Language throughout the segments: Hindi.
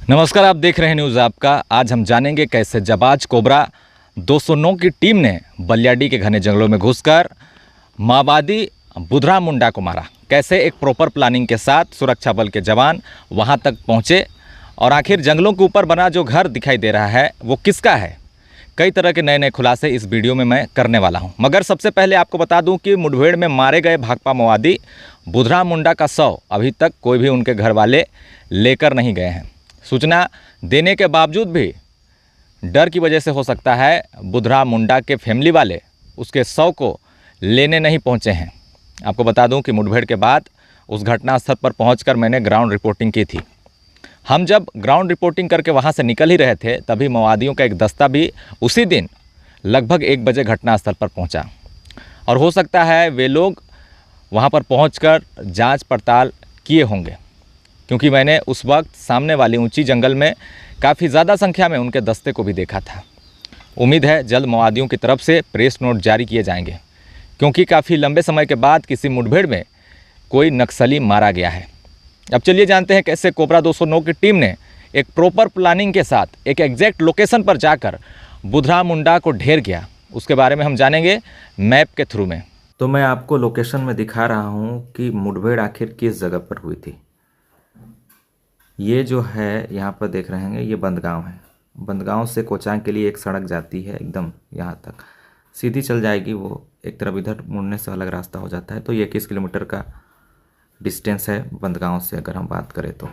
नमस्कार, आप देख रहे हैं न्यूज़ आपका। आज हम जानेंगे कैसे जाबाज कोबरा 209 की टीम ने बलियाडी के घने जंगलों में घुसकर माओवादी बुधराम मुंडा को मारा। कैसे एक प्रॉपर प्लानिंग के साथ सुरक्षा बल के जवान वहां तक पहुंचे और आखिर जंगलों के ऊपर बना जो घर दिखाई दे रहा है वो किसका है। कई तरह के नए नए खुलासे इस वीडियो में मैं करने वाला हूं, मगर सबसे पहले आपको बता दूं कि मुठभेड़ में मारे गए भाकपा माओवादी बुधराम मुंडा का शव अभी तक कोई भी उनके घर वाले लेकर नहीं गए हैं। सूचना देने के बावजूद भी डर की वजह से हो सकता है बुधराम मुंडा के फैमिली वाले उसके शव को लेने नहीं पहुंचे हैं। आपको बता दूं कि मुठभेड़ के बाद उस घटनास्थल पर पहुंचकर मैंने ग्राउंड रिपोर्टिंग की थी। हम जब ग्राउंड रिपोर्टिंग करके वहां से निकल ही रहे थे तभी माओवादियों का एक दस्ता भी उसी दिन लगभग 1 बजे घटनास्थल पर पहुंचा और हो सकता है वे लोग वहां पर पहुंचकर जांच पड़ताल किए होंगे, क्योंकि मैंने उस वक्त सामने वाली ऊंची जंगल में काफ़ी ज़्यादा संख्या में उनके दस्ते को भी देखा था। उम्मीद है जल्द माओवादियों की तरफ से प्रेस नोट जारी किए जाएंगे, क्योंकि काफ़ी लंबे समय के बाद किसी मुठभेड़ में कोई नक्सली मारा गया है। अब चलिए जानते हैं कैसे कोबरा 209 की टीम ने एक प्रॉपर प्लानिंग के साथ एक एग्जैक्ट लोकेशन पर जाकर बुधराम मुंडा को ढेर किया। उसके बारे में हम जानेंगे मैप के थ्रू में। तो मैं आपको लोकेशन में दिखा रहा हूँ कि मुठभेड़ आखिर किस जगह पर हुई थी। ये जो है यहाँ पर देख रहे हैं, ये बंदगांव है। बंदगांव से कोचांग के लिए एक सड़क जाती है, एकदम यहाँ तक सीधी चल जाएगी। वो एक तरफ इधर मुड़ने से अलग रास्ता हो जाता है। तो ये 21 किलोमीटर का डिस्टेंस है बंदगांव से। अगर हम बात करें तो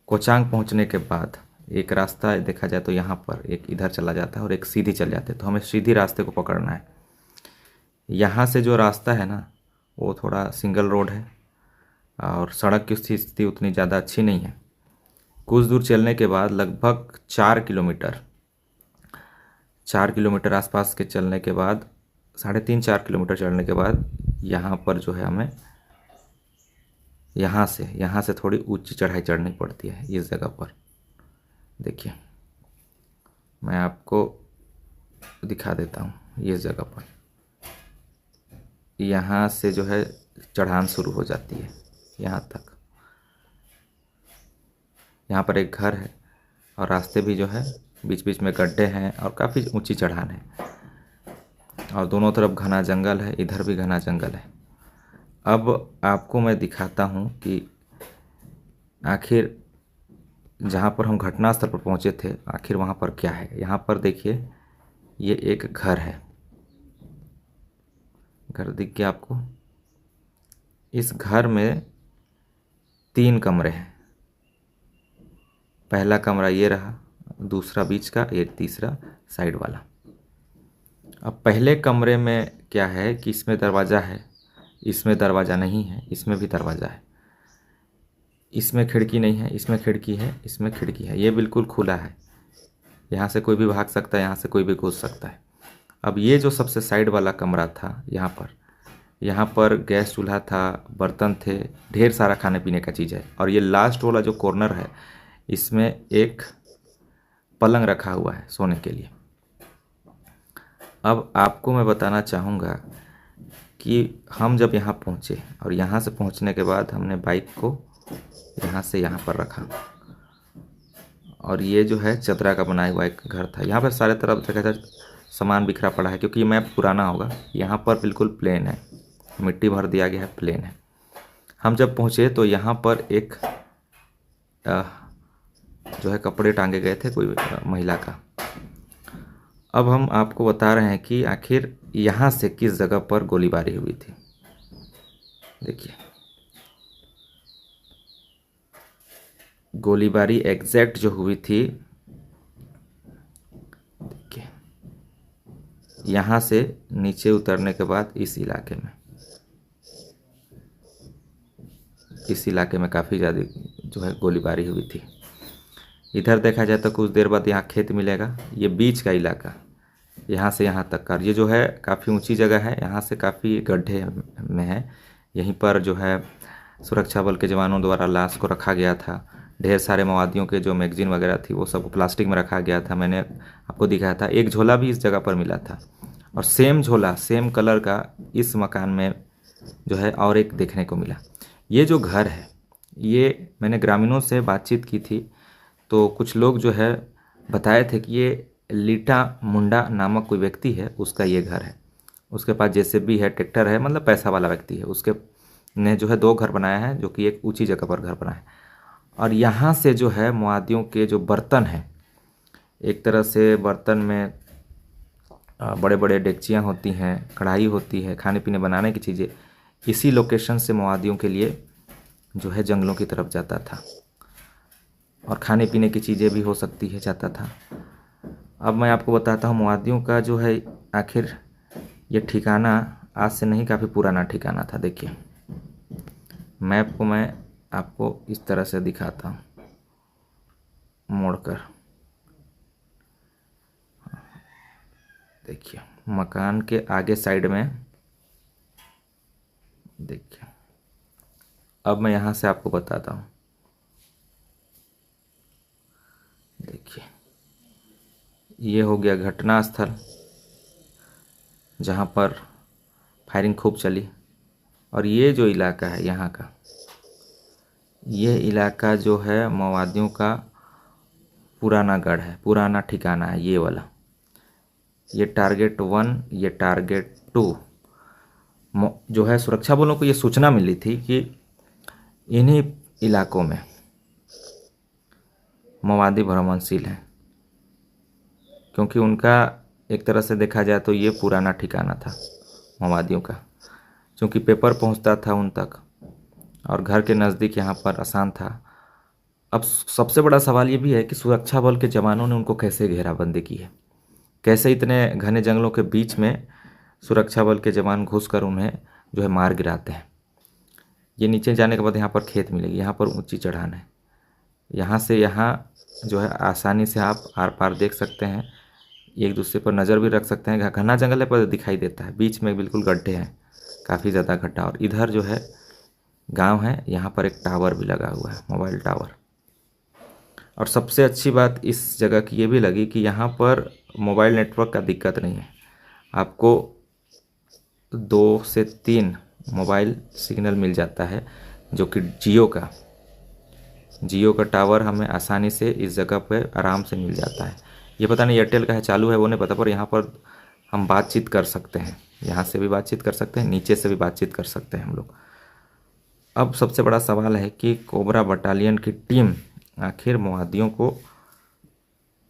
कोचांग पहुँचने के बाद एक रास्ता देखा जाए तो यहाँ पर एक इधर चला जाता है और एक सीधी चल जाते हैं। तो हमें सीधी रास्ते को पकड़ना है। यहाँ से जो रास्ता है ना वो थोड़ा सिंगल रोड है और सड़क की स्थिति उतनी ज़्यादा अच्छी नहीं है। कुछ दूर चलने के बाद लगभग 4 किलोमीटर आसपास के चलने के बाद 3.5-4 किलोमीटर चलने के बाद यहाँ पर जो है हमें यहाँ से थोड़ी ऊंची चढ़ाई चढ़नी पड़ती है। इस जगह पर देखिए, मैं आपको दिखा देता हूँ। इस जगह पर यहाँ से जो है चढ़ान शुरू हो जाती है यहाँ तक। यहाँ पर एक घर है और रास्ते भी जो है बीच बीच में गड्ढे हैं और काफ़ी ऊंची चढ़ान है और दोनों तरफ घना जंगल है। इधर भी घना जंगल है। अब आपको मैं दिखाता हूँ कि आखिर जहाँ पर हम घटनास्थल पर पहुँचे थे आखिर वहाँ पर क्या है। यहाँ पर देखिए, ये एक घर है। घर दिख गया आपको? इस घर में 3 कमरे हैं। पहला कमरा ये रहा, दूसरा बीच का, एक तीसरा साइड वाला। अब पहले कमरे में क्या है कि इसमें दरवाज़ा है, इसमें दरवाज़ा नहीं है, इसमें भी दरवाज़ा है। इसमें खिड़की नहीं है, इसमें खिड़की है, इसमें खिड़की है। ये बिल्कुल खुला है। यहाँ से कोई भी भाग सकता है, यहाँ से कोई भी घुस सकता है। अब ये जो सबसे साइड वाला कमरा था, यहाँ पर गैस चूल्हा था, बर्तन थे, ढेर सारा खाने पीने का चीज़ है। और ये लास्ट वाला जो कॉर्नर है इसमें एक पलंग रखा हुआ है सोने के लिए। अब आपको मैं बताना चाहूँगा कि हम जब यहाँ पहुँचे और यहाँ से पहुँचने के बाद हमने बाइक को यहाँ से यहाँ पर रखा और ये जो है चदरा का बनाया हुआ एक घर था। यहाँ पर सारे तरफ जगह सामान बिखरा पड़ा है, क्योंकि ये मैप पुराना होगा। यहाँ पर बिल्कुल प्लेन है, मिट्टी भर दिया गया है, प्लेन है। हम जब पहुँचे तो यहाँ पर एक जो है कपड़े टांगे गए थे कोई महिला का। अब हम आपको बता रहे हैं कि आखिर यहाँ से किस जगह पर गोलीबारी हुई थी। देखिए, गोलीबारी एग्जैक्ट जो हुई थी, देखिए यहाँ से नीचे उतरने के बाद इस इलाके में काफ़ी ज़्यादा जो है गोलीबारी हुई थी। इधर देखा जाए तो कुछ देर बाद यहाँ खेत मिलेगा। ये बीच का इलाका यहाँ से यहाँ तक का, ये जो है काफ़ी ऊंची जगह है। यहाँ से काफ़ी गड्ढे में है। यहीं पर जो है सुरक्षा बल के जवानों द्वारा लाश को रखा गया था। ढेर सारे माओवादियों के जो मैगजीन वगैरह थी वो सब प्लास्टिक में रखा गया था। मैंने आपको दिखाया था। एक झोला भी इस जगह पर मिला था और सेम झोला सेम कलर का इस मकान में जो है और एक देखने को मिला। ये जो घर है ये मैंने ग्रामीणों से बातचीत की थी तो कुछ लोग जो है बताए थे कि ये लीटा मुंडा नामक कोई व्यक्ति है, उसका ये घर है। उसके पास जेसीबी है, ट्रैक्टर है, मतलब पैसा वाला व्यक्ति है। उसके ने जो है 2 घर बनाया है, जो कि एक ऊंची जगह पर घर बनाया है। और यहाँ से जो है मुआदियों के जो बर्तन हैं, एक तरह से बर्तन में बड़े बड़े डेगचियाँ होती हैं, कढ़ाई होती है, खाने पीने बनाने की चीज़ें, इसी लोकेशन से मुआदियों के लिए जो है जंगलों की तरफ जाता था। और खाने पीने की चीज़ें भी हो सकती है जाता था। अब मैं आपको बताता हूँ मुआदियों का जो है आखिर ये ठिकाना आज से नहीं, काफ़ी पुराना ठिकाना था। देखिए मैप को मैं आपको इस तरह से दिखाता हूँ मोड़कर। देखिए मकान के आगे साइड में, देखिए अब मैं यहाँ से आपको बताता हूँ। देखिए ये हो गया घटना स्थल जहाँ पर फायरिंग खूब चली। और ये जो इलाका है यहाँ का, ये इलाका जो है माओवादियों का पुराना गढ़ है, पुराना ठिकाना है ये वाला। ये टारगेट 1, ये टारगेट 2 जो है सुरक्षा बलों को ये सूचना मिली थी कि इन्हीं इलाकों में माओवादी भ्रमणशील हैं, क्योंकि उनका एक तरह से देखा जाए तो ये पुराना ठिकाना था माओवादियों का, क्योंकि पेपर पहुंचता था उन तक और घर के नज़दीक यहाँ पर आसान था। अब सबसे बड़ा सवाल ये भी है कि सुरक्षा बल के जवानों ने उनको कैसे घेराबंदी की है, कैसे इतने घने जंगलों के बीच में सुरक्षा बल के जवान घुसकर उन्हें जो है मार गिराते हैं। ये नीचे जाने के बाद यहाँ पर खेत मिलेगी, यहाँ पर ऊंची चढ़ान है, यहाँ से यहाँ जो है आसानी से आप आर पार देख सकते हैं, एक दूसरे पर नज़र भी रख सकते हैं। घना जंगल है पर दिखाई देता है, बीच में बिल्कुल गड्ढे हैं, काफ़ी ज़्यादा गड्ढा। और इधर जो है गांव है, यहाँ पर एक टावर भी लगा हुआ है, मोबाइल टावर। और सबसे अच्छी बात इस जगह की ये भी लगी कि यहाँ पर मोबाइल नेटवर्क का दिक्कत नहीं है। आपको 2 से 3 मोबाइल सिग्नल मिल जाता है, जो कि जियो का टावर हमें आसानी से इस जगह पर आराम से मिल जाता है। ये पता नहीं एयरटेल का है चालू है वो नहीं पता, पर यहाँ पर हम बातचीत कर सकते हैं, यहाँ से भी बातचीत कर सकते हैं, नीचे से भी बातचीत कर सकते हैं हम लोग। अब सबसे बड़ा सवाल है कि कोबरा बटालियन की टीम आखिर माओवादियों को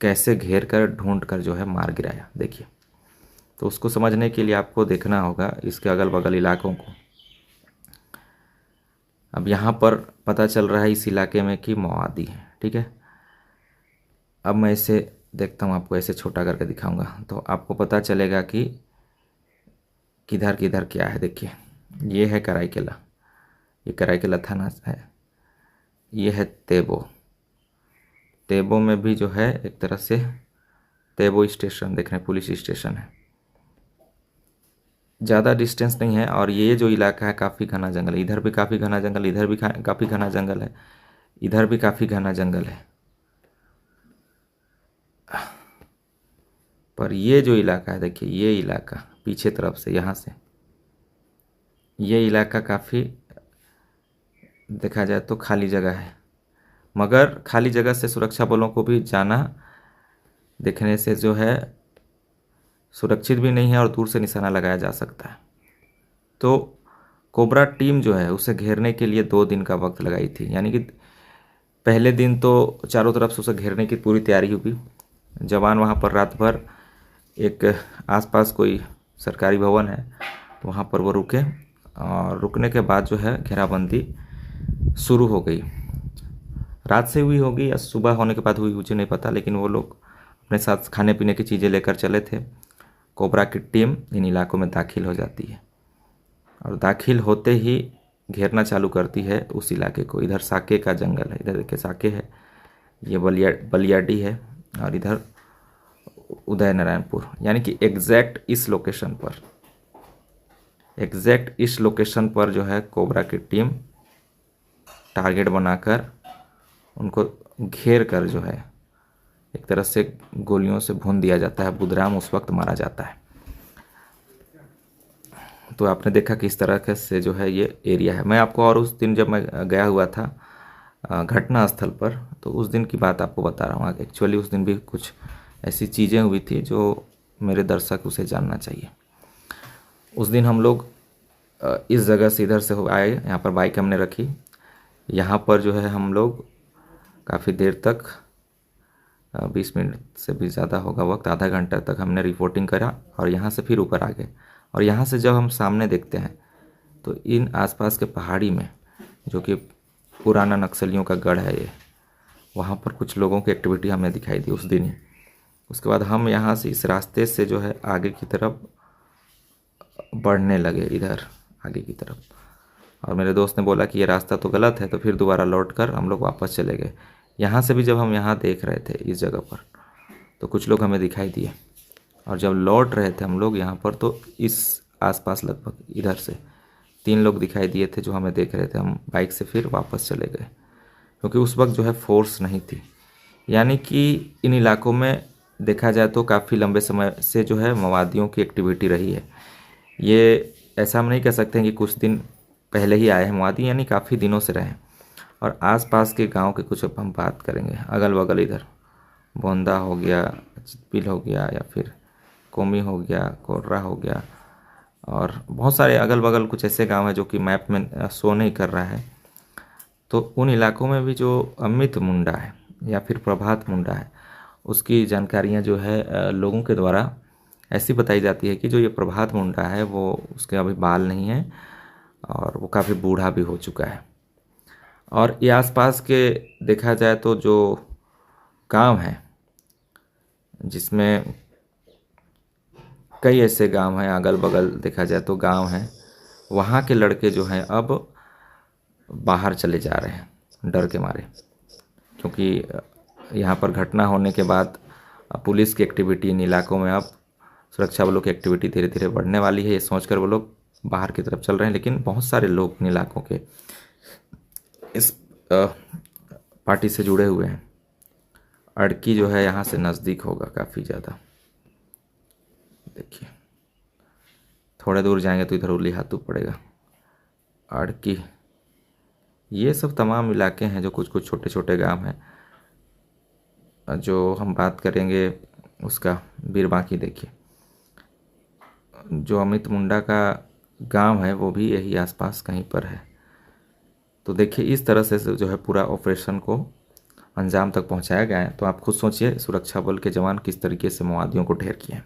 कैसे घेर कर ढूंढ कर जो है मार गिराया। देखिए तो उसको समझने के लिए आपको देखना होगा इसके अगल बगल इलाकों को। अब यहाँ पर पता चल रहा है इस इलाके में कि माओवादी है, ठीक है। अब मैं इसे देखता हूँ, आपको ऐसे छोटा करके दिखाऊंगा तो आपको पता चलेगा कि किधर किधर क्या है। देखिए ये है कराईकेला, ये कराईकेला थाना है। ये है तेबो में भी जो है एक तरह से तेबो स्टेशन देख रहे हैं, पुलिस स्टेशन है, ज़्यादा डिस्टेंस नहीं है। और ये जो इलाका है काफ़ी घना जंगल है, इधर भी काफ़ी घना जंगल, इधर भी काफ़ी घना जंगल है, इधर भी काफ़ी घना जंगल है। पर ये जो इलाका है, देखिए ये इलाका पीछे तरफ से, यहाँ से ये इलाका काफ़ी देखा जाए तो खाली जगह है, मगर खाली जगह से सुरक्षा बलों को भी जाना देखने से जो है सुरक्षित भी नहीं है और दूर से निशाना लगाया जा सकता है। तो कोबरा टीम जो है उसे घेरने के लिए 2 दिन का वक्त लगाई थी, यानी कि पहले दिन तो चारों तरफ से उसे घेरने की पूरी तैयारी हुई। जवान वहाँ पर रात भर, एक आसपास कोई सरकारी भवन है वहाँ पर वो रुके, और रुकने के बाद जो है घेराबंदी शुरू हो गई। रात से हुई होगी या सुबह होने के बाद हुई, मुझे नहीं पता, लेकिन वो लोग अपने साथ खाने पीने की चीज़ें लेकर चले थे। कोबरा की टीम इन इलाकों में दाखिल हो जाती है और दाखिल होते ही घेरना चालू करती है उस इलाके को। इधर साके का जंगल है, इधर देखिए साके है, ये बलियाडी है, और इधर उदय नारायणपुर, यानी कि एग्जैक्ट इस लोकेशन पर जो है कोबरा की टीम टारगेट बनाकर उनको घेर कर जो है एक तरह से गोलियों से भून दिया जाता है। बुधराम उस वक्त मारा जाता है। तो आपने देखा कि इस तरह से जो है ये एरिया है। मैं आपको, और उस दिन जब मैं गया हुआ था घटना स्थल पर। तो उस दिन की बात आपको बता रहा हूँ। एक्चुअली उस दिन भी कुछ ऐसी चीज़ें हुई थी जो मेरे दर्शक उसे जानना चाहिए। उस दिन हम लोग इस जगह से इधर से हो आए, यहाँ पर बाइक हमने रखी। यहाँ पर जो है हम लोग काफ़ी देर तक 20 मिनट से भी ज़्यादा होगा वक्त, आधा घंटा तक हमने रिपोर्टिंग करा और यहाँ से फिर ऊपर आ गए। और यहाँ से जब हम सामने देखते हैं तो इन आसपास के पहाड़ी में, जो कि पुराना नक्सलियों का गढ़ है ये, वहाँ पर कुछ लोगों की एक्टिविटी हमें दिखाई दी उस दिन ही। उसके बाद हम यहाँ से इस रास्ते से जो है आगे की तरफ बढ़ने लगे, इधर आगे की तरफ। और मेरे दोस्त ने बोला कि ये रास्ता तो गलत है, तो फिर दोबारा लौट कर हम लोग वापस चले गए। यहाँ से भी जब हम यहाँ देख रहे थे इस जगह पर, तो कुछ लोग हमें दिखाई दिए। और जब लौट रहे थे हम लोग यहाँ पर, तो इस आसपास लगभग इधर से 3 लोग दिखाई दिए थे जो हमें देख रहे थे। हम बाइक से फिर वापस चले गए, क्योंकि उस वक्त जो है फोर्स नहीं थी। यानी कि इन इलाकों में देखा जाए तो काफ़ी लंबे समय से जो है माओवादियों की एक्टिविटी रही है। ये ऐसा हम नहीं कह सकते हैं कि कुछ दिन पहले ही आए हैं माओवादी, यानी काफ़ी दिनों से रहे। और आसपास के गांव के कुछ अब हम बात करेंगे। अगल बगल इधर बोंदा हो गया, चितपिल हो गया, या फिर कोमी हो गया, कोर्रा हो गया, और बहुत सारे अगल बगल कुछ ऐसे गांव हैं जो कि मैप में शो नहीं कर रहा है। तो उन इलाकों में भी जो अमित मुंडा है या फिर प्रभात मुंडा है, उसकी जानकारियां जो है लोगों के द्वारा ऐसी बताई जाती है कि जो ये प्रभात मुंडा है वो, उसके अभी बाल नहीं है और वो काफ़ी बूढ़ा भी हो चुका है। और ये आसपास के देखा जाए तो जो गांव हैं, जिसमें कई ऐसे गांव हैं अगल बगल देखा जाए तो गांव हैं, वहाँ के लड़के जो हैं अब बाहर चले जा रहे हैं डर के मारे। क्योंकि यहाँ पर घटना होने के बाद पुलिस की एक्टिविटी इन इलाकों में, अब सुरक्षा बलों की एक्टिविटी धीरे धीरे बढ़ने वाली है, ये सोचकर वो लोग बाहर की तरफ चल रहे हैं। लेकिन बहुत सारे लोग इन इलाकों के इस पार्टी से जुड़े हुए हैं। अड़की जो है यहाँ से नज़दीक होगा काफ़ी ज़्यादा। देखिए थोड़े दूर जाएंगे तो इधर उली हाथू पड़ेगा, अड़की, ये सब तमाम इलाके हैं जो कुछ कुछ छोटे छोटे गांव हैं। जो हम बात करेंगे उसका बीरबांकी, देखिए जो अमित मुंडा का गांव है वो भी यही आसपास कहीं पर है। तो देखिए इस तरह से जो है पूरा ऑपरेशन को अंजाम तक पहुंचाया गया है। तो आप खुद सोचिए सुरक्षा बल के जवान किस तरीके से माओवादियों को ढेर किए हैं।